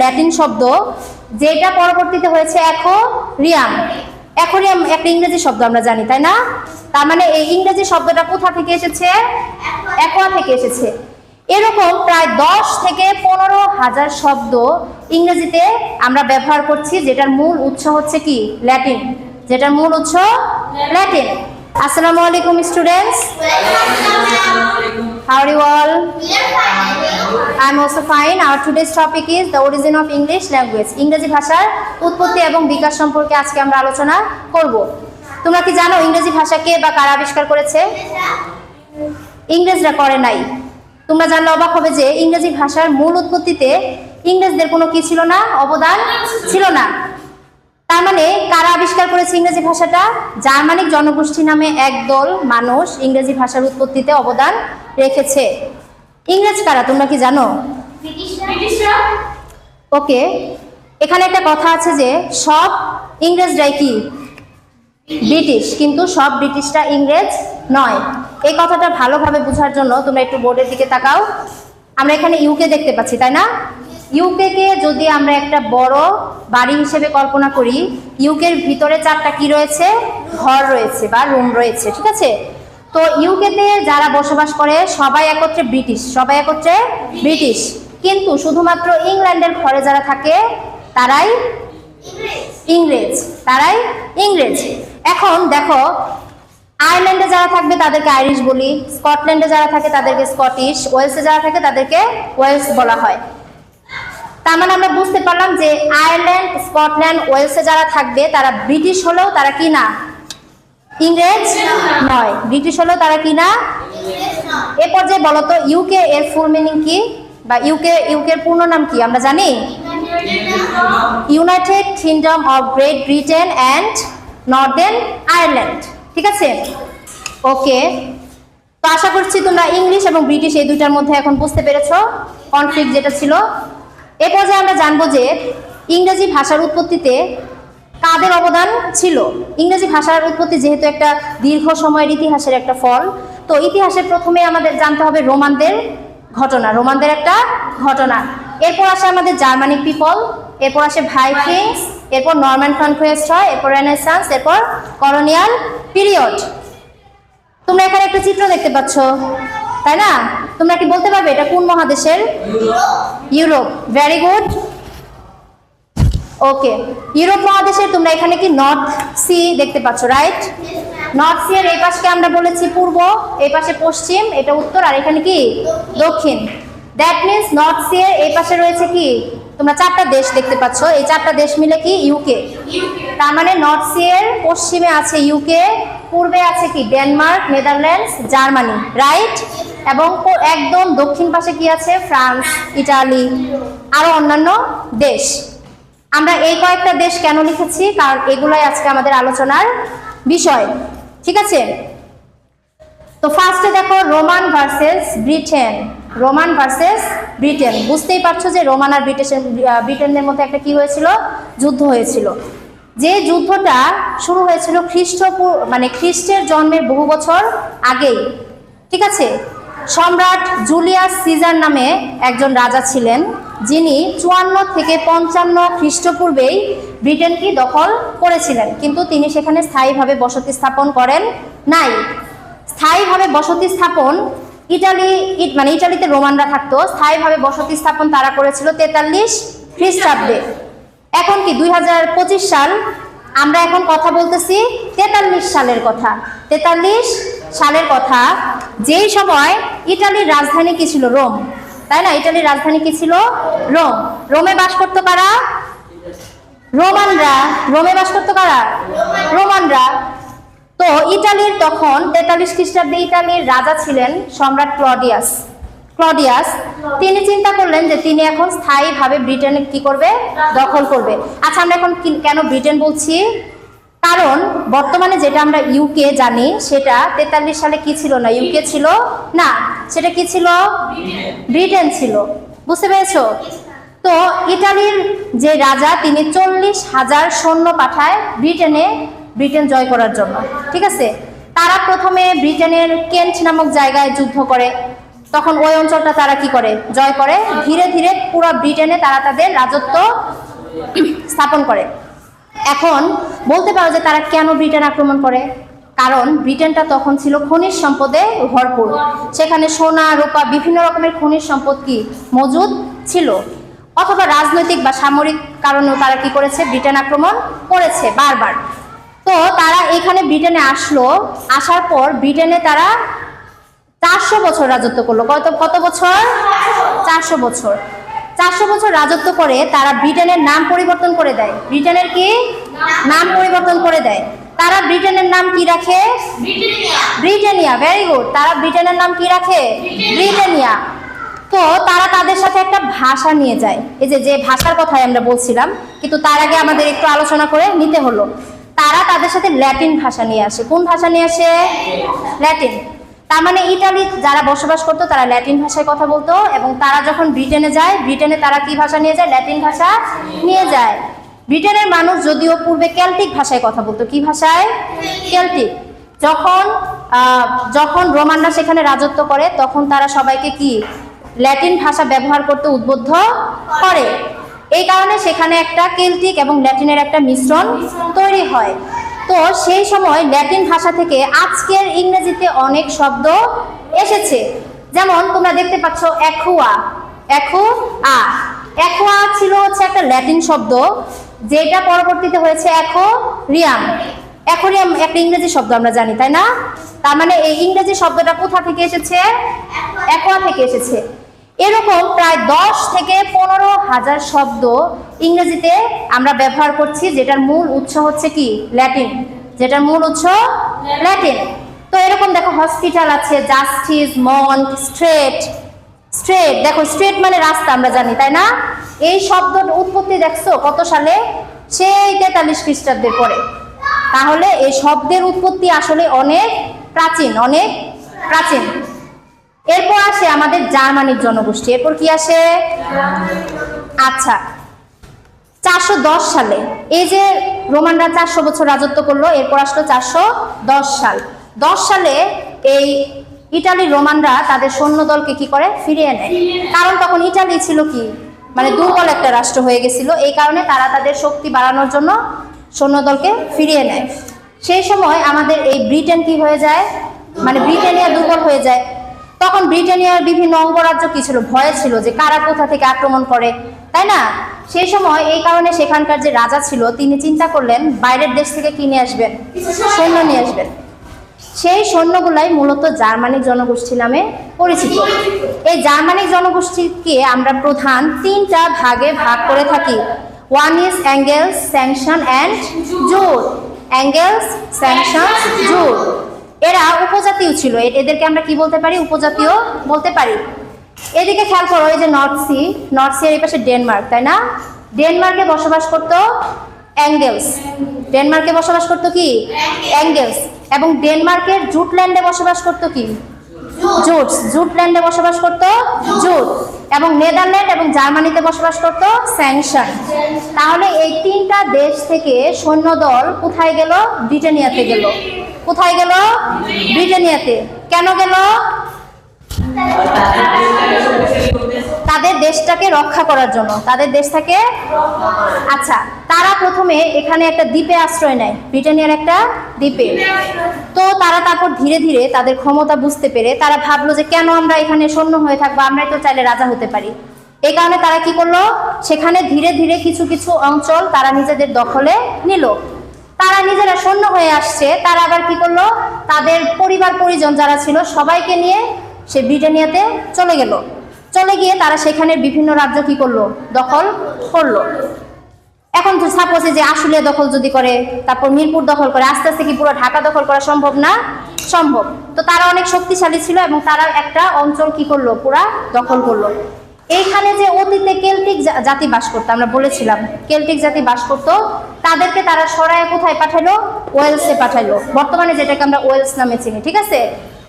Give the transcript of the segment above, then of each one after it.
Latin শব্দ, যেটা পরবর্তীতে হয়েছে অ্যাকোয়ারিয়াম। অ্যাকোয়ারিয়াম একটা ইংরেজি শব্দ, আমরা জানি তাই না? তার মানে এই ইংরেজি শব্দটা কোথা থেকে এসেছে? অ্যাকোয়া থেকে এসেছে। এরকম প্রায় 10 থেকে 15,000 শব্দ ইংরেজিতে আমরা ব্যবহার করছি, যেটার মূল উৎস হচ্ছে কি? ল্যাটিন। যেটার মূল উৎস ল্যাটিন। আসসালামু আলাইকুম students, how are you all? I'm also fine. Our today's topic is the origin of English language. ইংরেজি ভাষার উৎপত্তি এবং বিকাশ সম্পর্কে আজকে আমরা আলোচনা করব। তোমরা কি জানো ইংরেজি ভাষা কে বা কারা আবিষ্কার করেছে? ইংরেজরা করে নাই। তোমরা জানলে অবাক হবে যে ইংরেজি ভাষার মূল উৎপত্তিতে ইংরেজদের কোনো কি ছিল না? অবদান ছিল না। তার মানে কারা আবিষ্কার করেছে ইংরেজি ভাষাটা? জার্মানিক জনগোষ্ঠী নামে একদল মানুষ ইংরেজি ভাষার উৎপত্তিতে অবদান রেখেছে। ইংরেজ কারা তোমরা কি জানো? ওকে, এখানে একটা কথা আছে যে সব ইংরেজরাই কি ব্রিটিশ, কিন্তু সব ব্রিটিশরা ইংরেজ নয়। এই কথাটা ভালোভাবে বোঝার জন্য তোমরা একটু বোর্ডের দিকে তাকাও। আমরা এখানে ইউকে দেখতে পাচ্ছি তাই না? ইউকে কে যদি আমরা একটা বড় বাড়ি হিসেবে কল্পনা করি, ইউকের ভিতরে 4টা কি রয়েছে? ঘর রয়েছে বা রুম রয়েছে, ঠিক আছে? তো ইউকেতে যারা বসবাস করে সবাই একত্রে ব্রিটিশ, সবাই একত্রে ব্রিটিশ, কিন্তু শুধুমাত্র ইংল্যান্ডের ঘরে যারা থাকে তারাই ইংরেজ, তারাই ইংরেজ। এখন দেখো, আয়ারল্যান্ডে যারা থাকবে তাদেরকে আইরিশ বলি, স্কটল্যান্ডে যারা থাকে তাদেরকে স্কটিশ, ওয়েলসে যারা থাকে তাদেরকে ওয়েলস বলা হয়। তার মানে আমরা বুঝতে পারলাম যে আয়ারল্যান্ড, স্কটল্যান্ড, ওয়েলসে যারা থাকবে তারা ব্রিটিশ হলেও তারা কি না? ইংরেজ নয়। ব্রিটিশ হলেও তারা কি না? এ পর্যায়ে বলো তো ইউকে এর ফুল মিনিং কি, বা ইউকের পূর্ণ নাম কি আমরা জানি? United kingdom of great Britain and Northern Ireland, ঠিক আছে? ওকে, তো আশা করছি তোমরা ইংলিশ এবং ব্রিটিশ এই দুইটার মধ্যে এখন বুঝতে পেরেছো কনফ্লিক্ট যেটা ছিল। এ পর্যায়ে আমরা জানবো যে ইংরেজি ভাষার উৎপত্তিতে কাদের অবদান ছিল। ইংরেজি ভাষার উৎপত্তি যেহেতু একটা দীর্ঘ সময়ের ইতিহাসের একটা ফল, তো ইতিহাসের প্রথমে আমাদের জানতে হবে রোমানদের ঘটনা, রোমানদের একটা ঘটনা। এরপর আসে আমাদের জার্মানিক পিপল, এরপর আসে ভাইকিংস, এরপর নরম্যান কনকোয়েস্ট হয়, এরপর রেনেসান্স, এরপর কলোনিয়াল পিরিয়ড। তোমরা এখানে একটা চিত্র দেখতে পাচ্ছ তাই না? তোমরা কি বলতে পারবে এটা কোন মহাদেশের? Europe. Very good. Okay, Europe মহাদেশের তোমরা এখানে কি নর্থ সি দেখতে পাচ্ছ, রাইট? নর্থ সি এর এই পাশকে আমরা বলেছি পূর্ব, এই পাশে পশ্চিম, এটা উত্তর, আর এখানে কি দক্ষিণ। দ্যাট মিনস নর্থ সি এর এই পাশে রয়েছে কি তোমরা 4টা দেশ দেখতে পাচ্ছ, এই 4টা দেশ মিলে কি ইউকে। তার মানে নর্থ সি এর পশ্চিমে আছে ইউকে, পূর্বে আছে কি ডেনমার্ক, নেদারল্যান্ডস, জার্মানি, রাইট? এবং একদম দক্ষিণ পাশে কি আছে? ফ্রান্স, ইটালি, আরো অন্যান্য দেশ। আমরা এই কয়েকটা দেশ কেন লিখেছি? কারণ এগুলাই আজকে আমাদের আলোচনার বিষয়, ঠিক আছে? তো ফার্স্টে দেখো Roman versus Britain. Roman versus Britain, বুঝতেই পারছো যে রোমান আর ব্রিটেনের মধ্যে একটা কি হয়েছিল? যুদ্ধ হয়েছিল। যে যুদ্ধটা শুরু হয়েছিল খ্রিস্টের জন্মের বহু বছর আগেই, ঠিক আছে? সম্রাট জুলিয়াস সিজার নামে একজন রাজা ছিলেন, যিনি 54 থেকে 55 খ্রিস্টপূর্বেই ব্রিটেনকে দখল করেছিলেন, কিন্তু তিনি সেখানে স্থায়ীভাবে বসতি স্থাপন করেন নাই। স্থায়ীভাবে বসতি স্থাপন ইটালিতে রোমানরা থাকতো, স্থায়ীভাবে বসতি স্থাপন তারা করেছিল 43 খ্রিস্টাব্দে। এখন কি 2025 সাল, আমরা এখন কথা বলতেছি 43 সালের কথা। 43 সালের কথা, যেই সময় ইটালির রাজধানী কি ছিল? রোম, তাই না? ইটালির রাজধানী কি ছিল? রোম। রোমে বাস করতো কারা? রোমানরা। রোমে বাস করতো কারা? রোমানরা। তো ইটালির তখন 43 খ্রিস্টাব্দে ইটালির রাজা ছিলেন সম্রাট ক্লডিয়াস। তিনি চিন্তা করলেন যে তিনি এখন স্থায়ীভাবে ব্রিটেনে কি করবে? দখল করবে। আচ্ছা, আমরা এখন কেন ব্রিটেন বলছি? কারণ বর্তমানে যেটা আমরা ইউকে জানি সেটা 43 সালে কি ছিল না? ইউকে ছিল না, সেটা কি ছিল? ব্রিটেন ছিল। বুঝতে পেরেছো? তো ইটালির যে রাজা তিনি 40,000 সৈন্য পাঠায় ব্রিটেন জয় করার জন্য, ঠিক আছে? তারা প্রথমে ব্রিটেনের কেন্ট নামক জায়গায় যুদ্ধ করে। তখন ওই অঞ্চলটা তারা কি করে, জয় করে। ধীরে ধীরে পুরো ব্রিটেনে তারা তাদের রাজত্ব স্থাপন করে। এখন বলতে পারো যে তারা কেন ব্রিটেন আক্রমণ করে? কারণ ব্রিটেনটা তখন ছিল খনিজ সম্পদে ভরপুর, সেখানে সোনা রূপা বিভিন্ন রকমের খনিজ সম্পদ কি মজুদ ছিল, অথবা রাজনৈতিক বা সামরিক কারণেও তারা কি করেছে, ব্রিটেন আক্রমণ করেছে বারবার। তো তারা এখানে ব্রিটেনে আসলো, আসার পর ব্রিটেনে তারা 400 বছর রাজত্ব করলো। কত বছর? 400 বছর। 400 বছর রাজত্ব করে তারা ব্রিটেনের নাম পরিবর্তন করে দেয়। ব্রিটেনের কি নাম পরিবর্তন করে দেয়? তারা ব্রিটেনের নাম কি রাখে? ব্রিটানিয়া। Very good. তারা ব্রিটেনের নাম কি রাখে? ব্রিটানিয়া। তো তারা তাদের সাথে একটা ভাষা নিয়ে যায়, এই যে ভাষার কথাই আমরা বলছিলাম, কিন্তু তার আগে আমাদের একটু আলোচনা করে নিতে হলো। তারা তাদের সাথে ল্যাটিন ভাষা নিয়ে আসে। কোন ভাষা নিয়ে আসে? ল্যাটিন। তার মানে ইটালি যারা বসবাস করতো তারা ল্যাটিন ভাষায় কথা বলতো, এবং তারা যখন ব্রিটেনে যায়, ব্রিটেনে তারা কি ভাষা নিয়ে যায়? ল্যাটিন ভাষা নিয়ে যায়। ব্রিটেনের মানুষ যদিও পূর্বে কেল্টিক ভাষায় কথা বলতো। কি ভাষায়? কেল্টিক। যখন রোমানরা সেখানে রাজত্ব করে, তখন তারা সবাইকে কি ল্যাটিন ভাষা ব্যবহার করতে উদ্বুদ্ধ করে। এই কারণে সেখানে একটা কেল্টিক এবং ল্যাটিনের একটা মিশ্রণ তৈরি হয়। তো সেই সময় ল্যাটিন ভাষা থেকে আজকের ইংরেজিতে অনেক শব্দ এসেছে। যেমন তোমরা দেখতে পাচ্ছ অ্যাকুয়া। অ্যাকুয়া ছিল হচ্ছে একটা ল্যাটিন শব্দ, যেটা পরবর্তীতে হয়েছে অ্যাকোরিয়াম। অ্যাকোরিয়াম একটা ইংরেজি শব্দ আমরা জানি, তাই না? তার মানে এই ইংরেজি শব্দটা কোথা থেকে এসেছে? অ্যাকোয়া থেকে এসেছে। এরকম প্রায় 10 থেকে 15,000 শব্দ ইংরেজিতে আমরা ব্যবহার করছি, যেটার মূল উৎস হচ্ছে কি? ল্যাটিন। তো এরকম দেখো, হসপিটাল আছে, জাস্টিস, মন্ট, স্ট্রেট। দেখো, স্ট্রেট মানে রাস্তা আমরা জানি, তাই না? এই শব্দর উৎপত্তি দেখছো কত সালে? সেই 43 খ্রিস্টাব্দের পরে। তাহলে এই শব্দের উৎপত্তি আসলে অনেক প্রাচীন। এরপর আসে আমাদের জার্মানিক জনগোষ্ঠী। এরপর কি আসে? আচ্ছা, 410 সালে এই যে রোমানরা 400 বছর রাজত্ব করলো, এরপর আসলো 410 সাল। 10 সালে এই ইটালির রোমানরা তাদের সৈন্যদলকে কি করে? ফিরিয়ে নেয়। কারণ তখন ইটালি ছিল কি, মানে দুর্বল একটা রাষ্ট্র হয়ে গেছিল। এই কারণে তারা তাদের শক্তি বাড়ানোর জন্য সৈন্যদলকে ফিরিয়ে নেয়। সেই সময় আমাদের এই ব্রিটেন কি হয়ে যায়, মানে ব্রিটেনিয়া দুর্বল হয়ে যায়। তখন ব্রিটেনিয়ার বিভিন্ন অঙ্গরাজ্য কি ছিল? ভয়ে ছিল যে কারা কোথা থেকে আক্রমণ করে, তাই না? সেই সময় এই কারণে সেখানকার যে রাজা ছিল, তিনি চিন্তা করলেন বাইরের দেশ থেকে কি নিয়ে আসবেন? সৈন্য নিয়ে আসবেন। সেই সৈন্যগুলাই মূলত জার্মানিক জনগোষ্ঠী নামে পরিচিত। এই জার্মানিক জনগোষ্ঠীকে আমরা প্রধান 3টা ভাগে ভাগ করে থাকি। One is angles, sanction and Jude. Angles, sanction, Jude. এরা উপজাতীয় ছিল। এদেরকে আমরা কি বলতে পারি? উপজাতীয় বলতে পারি। এদিকে খেয়াল করো, এই যে নর্থ সি এর এই পাশে ডেনমার্ক, তাই না? ডেনমার্কে বসবাস করতো অ্যাঙ্গেলস। ডেনমার্কে বসবাস করতো কি? অ্যাঙ্গেলস। এবং ডেনমার্কের জুটল্যান্ডে বসবাস করতো কি? জুটল্যান্ডে বসবাস করতো জুট। এবং নেদারল্যান্ড এবং জার্মানিতে বসবাস করতো স্যাংশন। তাহলে এই 3টা দেশ থেকে সৈন্যদল কোথায় গেল? ব্রিটানিয়াতে গেল। কোথায় গেল? ব্রিটানিয়াতে। কেন গেল? তাদের দেশটাকে রক্ষা করার জন্য, তাদের দেশটাকে। আচ্ছা, তারা প্রথমে এখানে একটা দ্বীপে আশ্রয় নেয়, ব্রিটানিয়ার একটা দ্বীপে। তো তারা তারপর ধীরে ধীরে তাদের ক্ষমতা বুঝতে পেরে তারা ভাবলো যে কেন আমরা এখানে সৈন্য হয়ে থাকবো, আমরাই তো চাইলে রাজা হতে পারি। এই কারণে তারা কি করলো, সেখানে ধীরে ধীরে কিছু কিছু অঞ্চল তারা নিজেদের দখলে নিল। তারা নিজেরা সৈন্য হয়ে আসছে, তারা আবার কি করলো, তাদের পরিবার পরিজন যারা ছিল সবাইকে নিয়ে সে ব্রিটানিয়াতে চলে গিয়ে তারা সেখানে বিভিন্ন রাজ্য কি করলো? দখল করলো। এখন তো সাপোজে যে আশুলিয়া দখল যদি করে, তারপর মিরপুর দখল করে, আস্তে আস্তে কি পুরো ঢাকা দখল করা সম্ভব না? সম্ভব। তো তারা অনেক শক্তিশালী ছিল এবং তারা একটা অঞ্চল কি করলো? পুরা দখল করলো। এইখানে যে অতীতে কেল্টিক জাতি বাস করতো, আমরা বলেছিলাম কেল্টিক জাতি বাস করতো, তাদেরকে তারা সরায়ে কোথায় পাঠাইলো? ওয়েলসে পাঠাইলো। বর্তমানে যেটাকে আমরা ওয়েলস নামে চিনি, ঠিক আছে?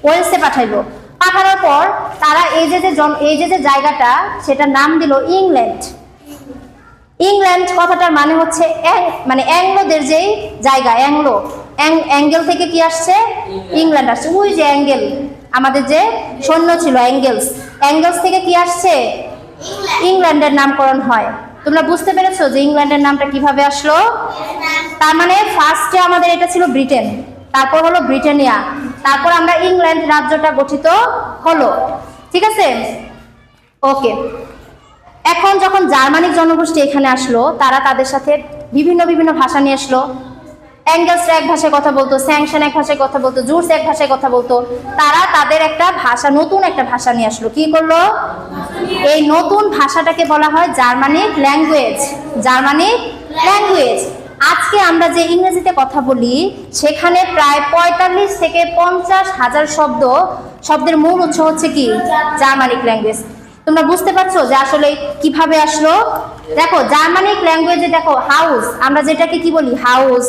ওয়েলসে পাঠানোর পর তারা এই যে জায়গাটা, সেটার নাম দিল ইংল্যান্ড। ইংল্যান্ড কথাটার মানে হচ্ছে মানে অ্যাংলোদের যেই জায়গা, অ্যাঙ্গেল থেকে কি আসছে? ইংল্যান্ড আসছে। ওই যে অ্যাঙ্গেল, আমাদের যে সৈন্য ছিল অ্যাঙ্গেলস থেকে কি আসছে? ইংল্যান্ডের নামকরণ হয়। তোমরা বুঝতে পেরেছো যে ইংল্যান্ডের নামটা কিভাবে আসলো? তার মানে ফার্স্টে আমাদের এটা ছিল ব্রিটেন, তারপর হলো ব্রিটানিয়া, তারপর আমরা ইংল্যান্ড রাজ্যটা গঠিত হলো। ঠিক আছে, ওকে। এখন যখন জার্মানিক জনগোষ্ঠী এখানে আসলো, তারা তাদের সাথে বিভিন্ন বিভিন্ন ভাষা নিয়ে আসলো। অ্যাঙ্গেলসরা এক ভাষায় কথা বলতো, স্যাংশন এক ভাষায় কথা বলতো, জুরস এক ভাষায় কথা বলতো। তারা তাদের একটা ভাষা, নতুন একটা ভাষা নিয়ে আসলো। কি করলো? এই নতুন ভাষাটাকে বলা হয় জার্মানিক ল্যাঙ্গুয়েজ। Germanic language. আজকে আমরা যে ইংরেজিতে কথা বলি, সেখানে প্রায় 45 থেকে 50,000 শব্দের মূল উৎস হচ্ছে কি? Germanic language. তোমরা বুঝতে পারছো যে আসলে কিভাবে আসলো? দেখো জার্মানিক ল্যাঙ্গুয়েজে দেখো হাউস, আমরা যেটাকে কি বলি? House,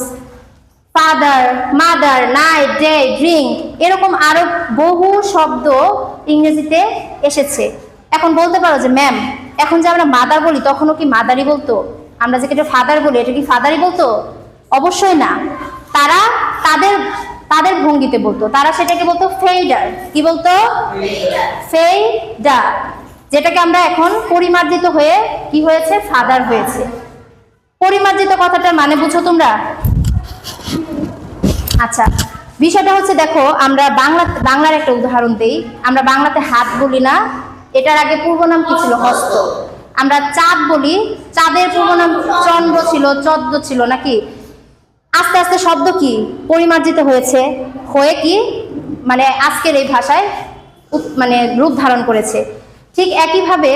father, mother, night, day, drink, এরকম আরো বহু শব্দ ইংরেজিতে এসেছে। এখন বলতে পারো যে ম্যাম, এখন যে আমরা মাদার বলি তখনও কি মাদারই বলতো? আমরা যেটা ফাদার বলি এটা কি ফাদারই বলতো? অবশ্যই না। তারা তাদের ভঙ্গিতে বলতো। তারা সেটাকে বলতো ফেইডার। কি বলতো? ফেইডার, যেটাকে আমরা এখন পরিমার্জিত হয়ে কি হয়েছে? ফাদার হয়েছে। পরিমার্জিত কথাটার মানে বুঝো তোমরা? আচ্ছা, বিষয়টা হচ্ছে দেখো, আমরা বাংলার একটা উদাহরণ দেই। আমরা বাংলাতে হাত বলি না, এটার আগে পূর্ব নাম কি ছিল? হস্ত। আমরা চাঁদ বলি, চাঁদের পূর্ব নাম চন্দ্র ছিল, চদ্র ছিল নাকি? আস্তে আস্তে শব্দ কি পরিমার্জিত হয়েছে, হয়ে কি মানে আজকের এই ভাষায় মানে রূপ ধারণ করেছে। ঠিক একইভাবে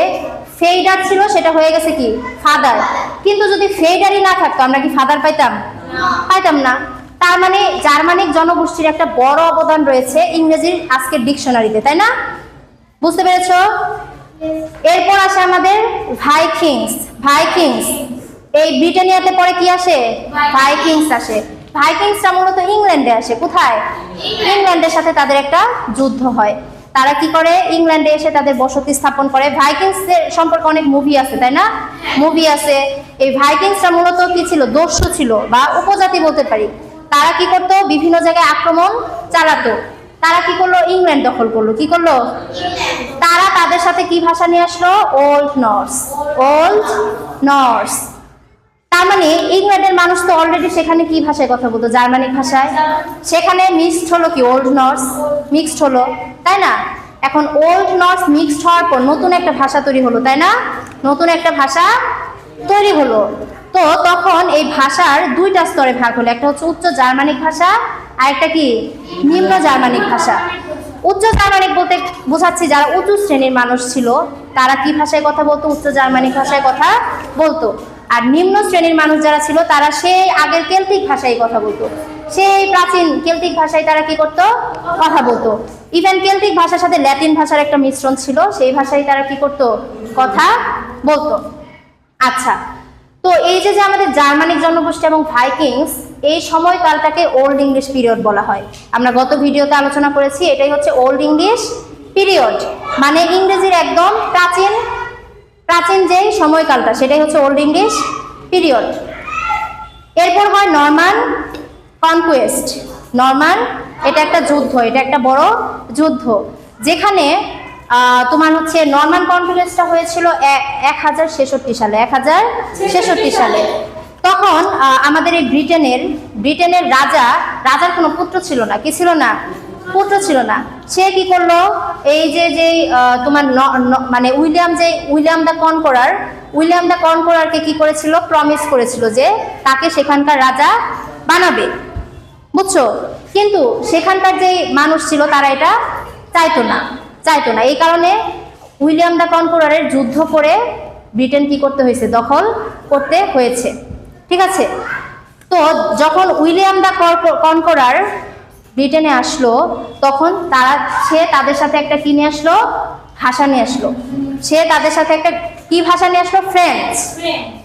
ফেইডার ছিল, সেটা হয়ে গেছে কি? ফাদার। কিন্তু যদি ফেইডারই না থাকতো আমরা কি ফাদার পাইতাম? পাইতাম না। তার মানে জার্মানিক জনগোষ্ঠীর একটা বড় অবদান রয়েছে ইংরেজির আজকের ডিকশনারিতে, তাই না? বুঝতে পেরেছো? এরপর আসে আমাদের ভাইকিংস। এই ব্রিটানিয়াতে পরে কি আসে? ভাইকিংস আসে। ভাইকিংসটা মূলত ইংল্যান্ডে আসে। কোথায়? ইংল্যান্ডের সাথে তাদের একটা যুদ্ধ হয়। তারা কি করে? ইংল্যান্ডে এসে তাদের বসতি স্থাপন করে। ভাইকিংসের সম্পর্কে অনেক মুভি আছে, তাই না? মুভি আছে। এই ভাইকিংসটা মূলত কি ছিল? দস্যু ছিল বা উপজাতি বলতে পারি। তারা কি করতো? বিভিন্ন জায়গায় আক্রমণ চালাতো। তারা কি করলো? ইংল্যান্ড দখল করলো। কি করলো? তারা তাদের সাথে কি ভাষা নিয়ে আসলো? Old Norse. তার মানে ইংল্যান্ডের মানুষ তো অলরেডি সেখানে কি ভাষায় কথা বলতো? জার্মানিক ভাষায়। সেখানে মিক্সড হলো কি? ওল্ড নর্স মিক্সড হলো, তাই না? এখন ওল্ড নর্স মিক্সড হওয়ার পর নতুন একটা ভাষা তৈরি হলো, তাই না? নতুন একটা ভাষা তৈরি হলো। তো তখন এই ভাষার দুইটা স্তরে ভাগ হলো। একটা হচ্ছে উচ্চ জার্মানিক ভাষা, আর একটা কি? নিম্ন জার্মানিক ভাষা। উচ্চ জার্মানিক বলতে বোঝাচ্ছি যারা উঁচু শ্রেণীর মানুষ ছিল তারা কি ভাষায় কথা বলতো? উচ্চ জার্মানিক ভাষায় কথা বলতো। আর নিম্ন শ্রেণীর মানুষ যারা ছিল তারা সেই আগের কেল্টিক ভাষায় কথা বলতো। সেই প্রাচীন কেল্টিক ভাষায় তারা কি করতো? কথা বলতো। ইভেন কেল্টিক ভাষার সাথে ল্যাটিন ভাষার একটা মিশ্রণ ছিল, সেই ভাষায় তারা কি করতো? কথা বলতো। আচ্ছা, তো এই যে আমাদের জার্মানিক জনগোষ্ঠী এবং ভাইকিংস, এই সময়কালটাকে ওল্ড ইংলিশ পিরিয়ড বলা হয়। আমরা গত ভিডিওতে আলোচনা করেছি, এটাই হচ্ছে ওল্ড ইংলিশ পিরিয়ড। মানে ইংরেজির একদম প্রাচীন যে সময়কালটা, সেটাই হচ্ছে ওল্ড ইংলিশ পিরিয়ড। এরপর হয় নরমান কনকুয়েস্ট। নরমান, এটা একটা যুদ্ধ, এটা একটা বড় যুদ্ধ, যেখানে তোমার হচ্ছে নরমান কনকুয়েস্টটা হয়েছিল 1066 সালে। 1066 সালে তখন আমাদের এই ব্রিটেনের রাজার কোনো পুত্র ছিল না। কি ছিল না? পুত্র ছিল না। সে কি করলো? এই যে তোমার মানে উইলিয়াম দ্য কনকরারকে কি করেছিল? প্রমিস করেছিল যে তাকে সেখানকার রাজা বানাবে। বুঝছো? কিন্তু সেখানকার যে মানুষ ছিল তারা এটা চাইতো না। এই কারণে উইলিয়াম দ্য কনকরারের যুদ্ধ করে ব্রিটেন কি করতে হয়েছে? দখল করতে হয়েছে। ঠিক আছে? তো যখন উইলিয়াম দ্য কনকরার ব্রিটেনে আসলো, তখন সে তাদের সাথে একটা কি নিয়ে আসলো? ভাষা নিয়ে আসলো। সে তাদের সাথে একটা কি ভাষা নিয়ে আসলো? ফ্রেঞ্চ।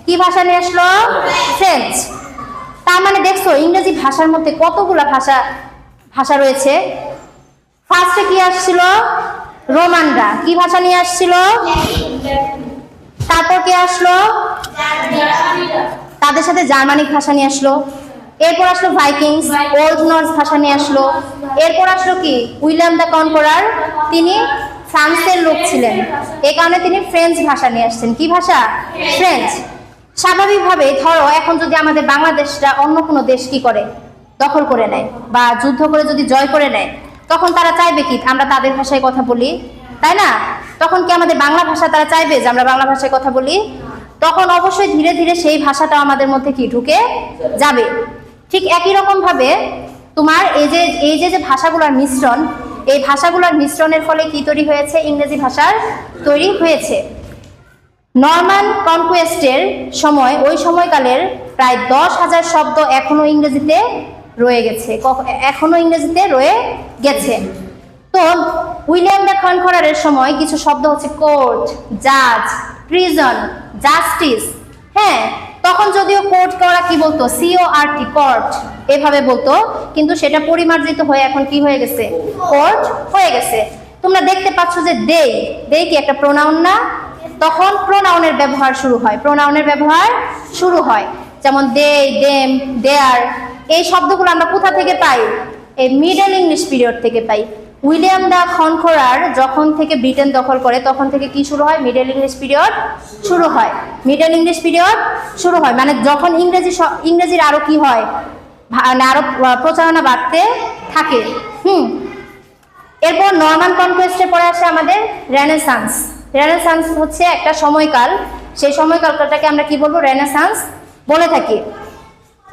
কি ভাষা নিয়ে আসলো? ফ্রেঞ্চ। তার মানে দেখছো ইংরেজি ভাষার মধ্যে কতগুলা ভাষা রয়েছে। ফার্স্টে কি আসছিল? রোমানরা। কি ভাষা নিয়ে আসছিল? তারপর কে আসলো? তাদের সাথে জার্মানিক ভাষা নিয়ে আসলো। এরপর আসলো ভাইকিংস, ওল্ড নর্স ভাষা নিয়ে আসলো। এরপর আসলো কি উইলিয়াম দ্য কনকরার, তিনি ফ্রান্সের লোক ছিলেন, এই কারণে তিনি ফ্রেঞ্চ ভাষা নিয়ে আসছেন। কি ভাষা? ফ্রেঞ্চ। স্বাভাবিকভাবে ধরো এখন যদি আমাদের বাংলাদেশটা অন্য কোনো দেশ কি করে দখল করে নেয় বা যুদ্ধ করে যদি জয় করে নেয়, তখন তারা চাইবে কি আমরা তাদের ভাষায় কথা বলি, তাই না? তখন কি আমাদের বাংলা ভাষা তারা চাইবে যে আমরা বাংলা ভাষায় কথা বলি? তখন অবশ্যই ধীরে ধীরে সেই ভাষাটা আমাদের মধ্যে কি ঢুকে যাবে। ঠিক একই রকম ভাবে তোমার এই যে ভাষাগুলোর মিশ্রণ, এই ভাষাগুলোর মিশ্রণের ফলে কি তৈরি হয়েছে? ইংরেজি ভাষার তৈরি হয়েছে। নরমান কনকুয়েস্টের সময়, ওই সময়কালের প্রায় 10,000 শব্দ এখনো ইংরেজিতে রয়ে গেছে। তো উইলিয়াম দ্য কনকরারের সময় কিছু শব্দ হচ্ছে কোর্ট, জাজ, প্রিজন, জাস্টিস। হ্যাঁ, তখন যদিও কোর্ট করা কি বলতো, CORT, কোর্ট এভাবে বলতো, কিন্তু সেটা পরিমার্জিত হয়ে এখন কি হয়ে গেছে? কোর্ট হয়ে গেছে। তোমরা দেখতে পাচ্ছ যে দে কি একটা প্রোনাউন না? তখন প্রোনাউনের ব্যবহার শুরু হয়, যেমন দে, দেম, দেয়ার। এই শব্দগুলো আমরা কোথা থেকে পাই? এই মিডল ইংলিশ পিরিয়ড থেকে পাই। উইলিয়াম দ্য কনকরার যখন থেকে ব্রিটেন দখল করে তখন থেকে কি শুরু হয়? মিডল ইংলিশ পিরিয়ড শুরু হয়। মানে যখন ইংরেজির আরো কি হয়, আরো প্রচারণা বাড়তে থাকে। এরপর নরমান কনকোয়েস্টে পরে আসে আমাদের রেনেসান্স। রেনেসান্স হচ্ছে একটা সময়কাল, সেই সময়কালটাকে আমরা কি বলবো? রেনেসান্স বলে থাকি।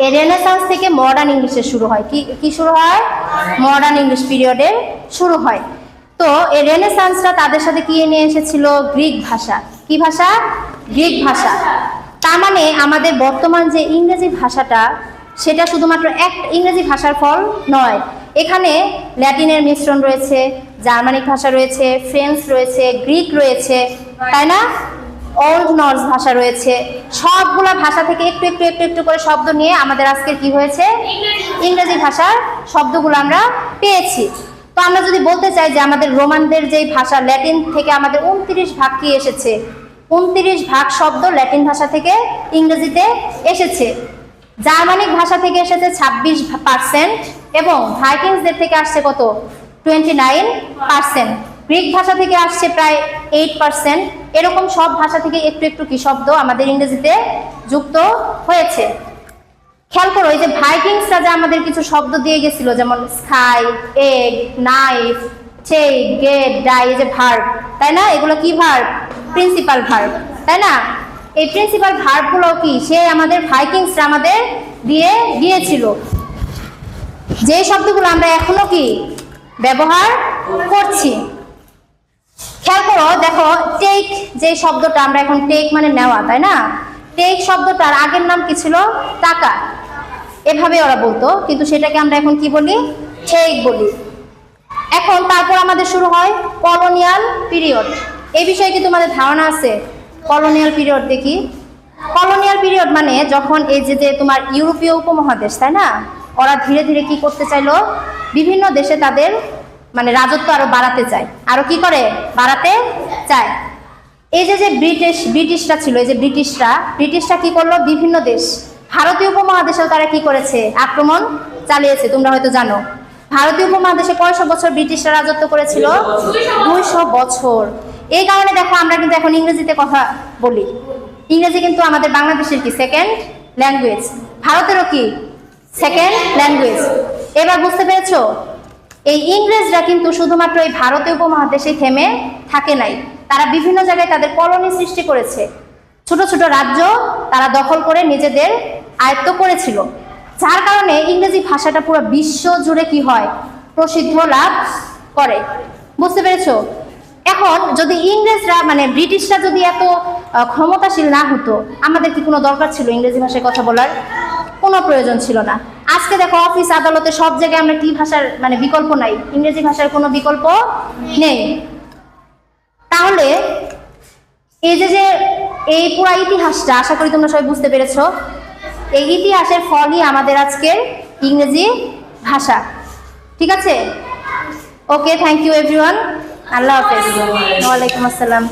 এই রেনেসান্স থেকে মডার্ন ইংলিশের শুরু হয়। কি শুরু হয়? মডার্ন ইংলিশ পিরিয়ডে শুরু হয়। তো এই রেনেসান্সটা তাদের সাথে কি নিয়ে এসেছিল? গ্রিক ভাষা। কি ভাষা? গ্রিক ভাষা। তার মানে আমাদের বর্তমান যে ইংরেজি ভাষাটা, সেটা শুধুমাত্র এক ইংরেজি ভাষার ফল নয়। এখানে ল্যাটিনের মিশ্রণ রয়েছে, জার্মানিক ভাষা রয়েছে, ফ্রেঞ্চ রয়েছে, গ্রিক রয়েছে, তাই না? ওল্ড নর্স ভাষা রয়েছে। সবগুলা ভাষা থেকে একটু করে শব্দ নিয়ে আমাদের আজকের কি হয়েছে? ইংরেজি ভাষার শব্দগুলো আমরা পেয়েছি। তো আমরা যদি বলতে চাই যে আমাদের রোমানদের যেই ভাষা, ল্যাটিন থেকে আমাদের 29 ভাগ কি এসেছে? 29 ভাগ শব্দ ল্যাটিন ভাষা থেকে ইংরেজিতে এসেছে। জার্মানিক ভাষা থেকে এসেছে 26% এবং ভাইকিংসদের থেকে আসছে কত? 29%। গ্রিক ভাষা থেকে আসছে প্রায় 8%। এরকম সব ভাষা থেকে একটু কি শব্দ আমাদের ইংরেজিতে যুক্ত হয়েছে। খেয়াল করো, এই যে ভাইকিংসরা যে আমাদের কিছু শব্দ দিয়ে গেছিল, যেমন sky, egg, knife, take, get, die, এই যে ভার্ব, তাই না? এগুলো কি ভার্ব? প্রিন্সিপাল ভার্ব, তাই না? এই প্রিন্সিপাল ভার্বগুলো কি সে আমাদের ভাইকিংসরা আমাদের দিয়ে গিয়েছিল, যে শব্দগুলো আমরা এখনো কি ব্যবহার করছি। খেয়াল করো, দেখো টেক যে শব্দটা, আমরা এখন টেক মানে নেওয়া, তাই না? টেক শব্দটার আগের নাম কি ছিল? টাকা। এভাবে ওরা বলতো, কিন্তু সেটাকে আমরা এখন কি বলি? টেক বলি। এখন তারপর আমাদের শুরু হয় কলোনিয়াল পিরিয়ড। এই বিষয়ে কি তোমাদের ধারণা আছে? কলোনিয়াল পিরিয়ড দেখি। কলোনিয়াল পিরিয়ড মানে যখন এই যে তোমার ইউরোপীয় উপমহাদেশ, তাই না, ওরা ধীরে ধীরে কি করতে চাইলো? বিভিন্ন দেশে তাদের মানে রাজত্ব আরো বাড়াতে চায়। আরো কি করে? বাড়াতে চায়। এই যে ব্রিটিশরা ছিল, এই যে ব্রিটিশরা কি করলো? বিভিন্ন দেশ, ভারতীয় উপমহাদেশেও তারা কি করেছে? আক্রমণ চালিয়েছে। তোমরা হয়তো জানো ভারতীয় উপমহাদেশে কয়শো বছর ব্রিটিশরা রাজত্ব করেছিল? 200 বছর। এই কারণে দেখো আমরা কিন্তু এখন ইংরেজিতে কথা বলি। ইংরেজি কিন্তু আমাদের বাংলাদেশের কি সেকেন্ড ল্যাঙ্গুয়েজ, ভারতেরও কি সেকেন্ড ল্যাঙ্গুয়েজ। এবার বুঝতে পেরেছো? এই ইংরেজরা কিন্তু শুধুমাত্র এই ভারতীয় উপমহাদেশে থেমে থাকে নাই, তারা বিভিন্ন জায়গায় তাদের কলোনি সৃষ্টি করেছে। ছোট ছোট রাজ্য তারা দখল করে নিজেদের আয়ত্ত করেছিল, যার কারণে ইংরেজি ভাষাটা পুরো বিশ্ব জুড়ে কি হয়? প্রসিদ্ধ লাভ করে। বুঝতে পেরেছো? এখন যদি ইংরেজরা মানে ব্রিটিশরা যদি এত ক্ষমতাশীল না হতো, আমাদের কি কোনো দরকার ছিল ইংরেজি ভাষায় কথা বলার? কোনো প্রয়োজন ছিল না। আজকে দেখো অফিস আদালতে সব জায়গায় আমরা কি ভাষার মানে বিকল্প নাই? ইংরেজি ভাষার কোনো বিকল্প নেই। তাহলে এই যে এই পুরো ইতিহাসটা আশা করি তোমরা সবাই বুঝতে পেরেছো। এই ইতিহাসের ফলই আমাদের আজকের ইংরেজি ভাষা। ঠিক আছে? ওকে, থ্যাংক ইউ এভরিওয়ান। আল্লাহ হাফেজ। ওয়ালাইকুম আসসালাম।